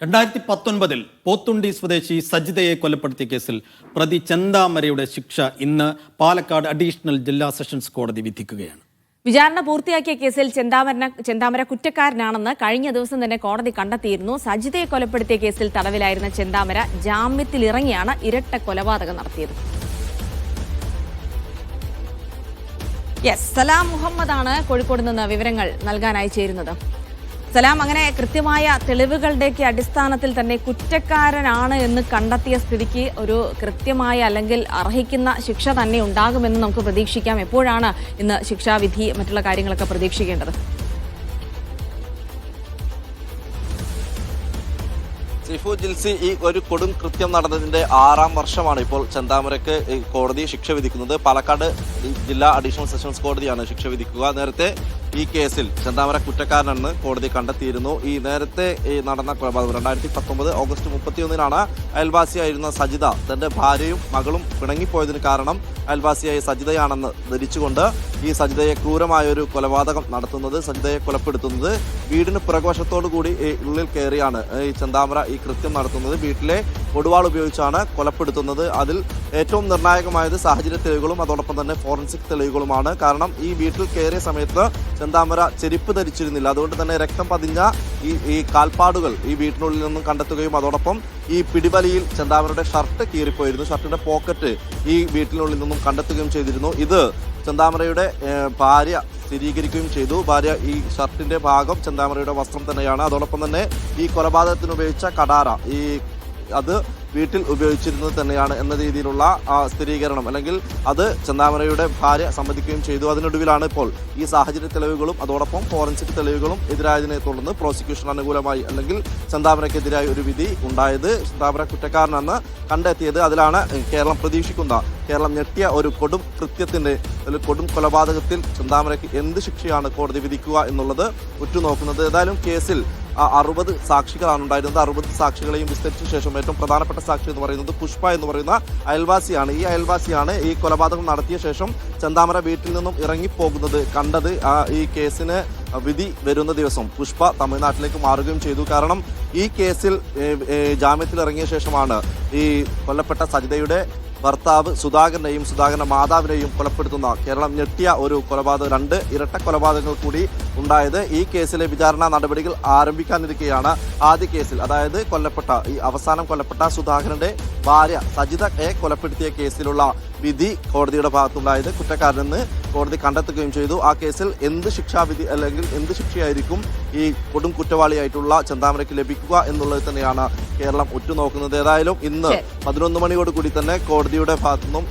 2019 പോത്തുണ്ടി സ്വദേശി സജിതയെ കൊലപ്പെടുത്തിയ കേസിൽ പ്രതി ചെന്താമരയുടെ ശിക്ഷ ഇന്ന് പാലക്കാട് അഡീഷണൽ ജില്ലാ സെഷൻസ് കോടതി വിധിക്കുകയാണ്. വിചാരണ പൂർത്തിയാക്കിയ കേസിൽ ചെന്താമര കുറ്റക്കാരനാണെന്ന് കഴിഞ്ഞ ദിവസം തന്നെ കോടതി കണ്ടെത്തിയിരുന്നു. സജിതയെ കൊലപ്പെടുത്തിയ കേസിൽ തടവിലായിരുന്ന ചെന്താമര ജാമ്യത്തിലിറങ്ങിയാണ് ഇരട്ട കൊലപാതകം നടത്തിയത്. സലാം മുഹമ്മദാണ് കോഴിക്കോട് നിന്ന് വിവരങ്ങൾ നൽകാനായി ചേരുന്നത്. സലാം, അങ്ങനെ കൃത്യമായ തെളിവുകളുടെയൊക്കെ അടിസ്ഥാനത്തിൽ തന്നെ കുറ്റക്കാരനാണ് എന്ന് കണ്ടെത്തിയ സ്ഥിതിക്ക് ഒരു കൃത്യമായ അല്ലെങ്കിൽ അർഹിക്കുന്ന ശിക്ഷ തന്നെ ഉണ്ടാകുമെന്ന് നമുക്ക് പ്രതീക്ഷിക്കാം. എപ്പോഴാണ് ഇന്ന് ശിക്ഷാവിധി മറ്റുള്ള കാര്യങ്ങളൊക്കെ പ്രതീക്ഷിക്കേണ്ടത്? സിഫു ജിൽസി, ഈ ഒരു കൊടും കൃത്യം നടന്നതിന്റെ 6ാം വർഷമാണ് ഇപ്പോൾ ചെന്താമരയ്ക്ക് കോടതി ശിക്ഷ വിധിക്കുന്നത്. പാലക്കാട് ജില്ലാ അഡീഷണൽ സെഷൻസ് കോടതിയാണ് ശിക്ഷ വിധിക്കുക. നേരത്തെ ഈ കേസിൽ ചെന്താമര കുറ്റക്കാരനെന്ന് കോടതി കണ്ടെത്തിയിരുന്നു. ഈ നേരത്തെ നടന്ന കൊലപാതകം 2019 ഓഗസ്റ്റ് 31 അയൽവാസിയായിരുന്ന സജിത തന്റെ ഭാര്യയും മകളും പിണങ്ങിപ്പോയതിന് കാരണം അയൽവാസിയായ സജിതയാണെന്ന് ധരിച്ചുകൊണ്ട് ഈ സജിതയെ ക്രൂരമായൊരു കൊലപാതകം നടത്തുന്നത്, സജിതയെ കൊലപ്പെടുത്തുന്നത്, വീടിന് പുറകുവശത്തോടു കൂടി ഉള്ളിൽ കയറിയാണ് ഈ ചെന്താമര ഈ കൃത്യം നടത്തുന്നത്. വീട്ടിലെ കൊടുവാൾ ഉപയോഗിച്ചാണ് കൊലപ്പെടുത്തുന്നത്. അതിൽ ഏറ്റവും നിർണായകമായത് സാഹചര്യ തെളിവുകളും അതോടൊപ്പം തന്നെ ഫോറൻസിക് തെളിവുകളുമാണ്. കാരണം ഈ വീട്ടിൽ കയറിയ സമയത്ത് ചെന്താമര ചെരുപ്പ് ധരിച്ചിരുന്നില്ല. അതുകൊണ്ട് തന്നെ രക്തം പതിഞ്ഞ ഈ കാൽപ്പാടുകൾ ഈ വീട്ടിനുള്ളിൽ നിന്നും കണ്ടെത്തുകയും അതോടൊപ്പം ഈ പിടിവലിയിൽ ചെന്താമരയുടെ ഷർട്ട് കീറിപ്പോയിരുന്നു. ഷർട്ടിന്റെ പോക്കറ്റ് ഈ വീട്ടിനുള്ളിൽ നിന്നും കണ്ടെത്തുകയും ചെയ്തിരുന്നു. ഇത് ചെന്താമരയുടെ ഭാര്യ സ്ഥിരീകരിക്കുകയും ചെയ്തു. ഭാര്യ ഈ ഷർട്ടിന്റെ ഭാഗം ചെന്താമരയുടെ വസ്ത്രം തന്നെയാണ്. അതോടൊപ്പം തന്നെ ഈ കൊലപാതകത്തിന് ഉപയോഗിച്ച കടാര അത് വീട്ടിൽ ഉപയോഗിച്ചിരുന്നത് തന്നെയാണ് എന്ന രീതിയിലുള്ള സ്ഥിരീകരണം അല്ലെങ്കിൽ അത് ചെന്താമരയുടെ ഭാര്യ സമ്മതിക്കുകയും ചെയ്തു. അതിനൊടുവിലാണ് ഇപ്പോൾ ഈ സാഹചര്യ തെളിവുകളും അതോടൊപ്പം ഫോറൻസിക് തെളിവുകളും എതിരായതിനെ തുടർന്ന് പ്രോസിക്യൂഷൻ അനുകൂലമായി അല്ലെങ്കിൽ ചെന്താമരയ്ക്കെതിരായി ഒരു വിധി ഉണ്ടായത്. ചെന്താമര കുറ്റക്കാരനെന്ന് കണ്ടെത്തിയത്. അതിലാണ് കേരളം ഞെട്ടിയ ഒരു കൊടും കൃത്യത്തിന്റെ കൊടും കൊലപാതകത്തിൽ ചെന്താമരയ്ക്ക് എന്ത് ശിക്ഷയാണ് കോടതി വിധിക്കുക എന്നുള്ളത് ഉറ്റുനോക്കുന്നത്. ഏതായാലും കേസിൽ 60 സാക്ഷികളാണ് ഉണ്ടായിരുന്നത്. 60 സാക്ഷികളെയും വിസ്തരിച്ച ശേഷം ഏറ്റവും പ്രധാനപ്പെട്ട സാക്ഷി എന്ന് പറയുന്നത് പുഷ്പ എന്ന് പറയുന്ന അയൽവാസിയാണ്. ഈ അയൽവാസിയാണ് ഈ കൊലപാതകം നടത്തിയ ശേഷം ചെന്താമര വീട്ടിൽ നിന്നും ഇറങ്ങിപ്പോകുന്നത് കണ്ടത്. ഈ കേസിന് വിധി വരുന്ന ദിവസം പുഷ്പ തമിഴ്നാട്ടിലേക്ക് മാറുകയും ചെയ്തു. കാരണം ഈ കേസിൽ ജാമ്യത്തിൽ ഇറങ്ങിയ ശേഷമാണ് ഈ കൊല്ലപ്പെട്ട സജിതയുടെ ഭർത്താവ് സുധാകരനെയും സുധാകരന്റെ മാതാവിനെയും കൊലപ്പെടുത്തുന്ന കേരളം ഞെട്ടിയ ഒരു കൊലപാതകം, 2 ഇരട്ട കൊലപാതകങ്ങൾ കൂടി ഉണ്ടായത്. ഈ കേസിലെ വിചാരണ നടപടികൾ ആരംഭിക്കാനിരിക്കെയാണ് ആദ്യ കേസിൽ, അതായത് അവസാനം കൊല്ലപ്പെട്ട സുധാകരന്റെ ഭാര്യ സജിതയെ കൊലപ്പെടുത്തിയ കേസിലുള്ള വിധി കോടതിയുടെ ഭാഗത്തുണ്ടായത്. കുറ്റക്കാരനെന്ന് കോടതി കണ്ടെത്തുകയും ചെയ്തു. ആ കേസിൽ എന്ത് ശിക്ഷാവിധി അല്ലെങ്കിൽ എന്ത് ശിക്ഷയായിരിക്കും ഈ കൊടും കുറ്റവാളിയായിട്ടുള്ള ചെന്താമരയ്ക്ക് ലഭിക്കുക എന്നുള്ളത് തന്നെയാണ് കേരളം ഉറ്റുനോക്കുന്നത്. ഏതായാലും ഇന്ന് 11 മണിയോടുകൂടി തന്നെ കോടതിയുടെ ഭാഗത്തുനിന്നും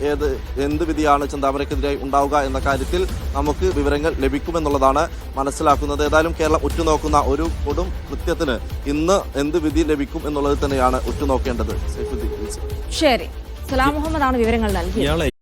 എന്ത് വിധിയാണ് ചെന്താമരയ്ക്കെതിരായി ഉണ്ടാവുക എന്ന കാര്യത്തിൽ നമുക്ക് വിവരങ്ങൾ ലഭിക്കുമെന്നുള്ളതാണ് മനസ്സിലാക്കുന്നത്. ഏതായാലും കേരളം ഉറ്റുനോക്കുന്ന ഒരു കൊടും കൃത്യത്തിന് ഇന്ന് എന്ത് വിധി ലഭിക്കും എന്നുള്ളത് തന്നെയാണ് ഉറ്റുനോക്കേണ്ടത്. ശരി, സലാം മുഹമ്മദാണ് വിവരങ്ങൾ നൽകിയത്.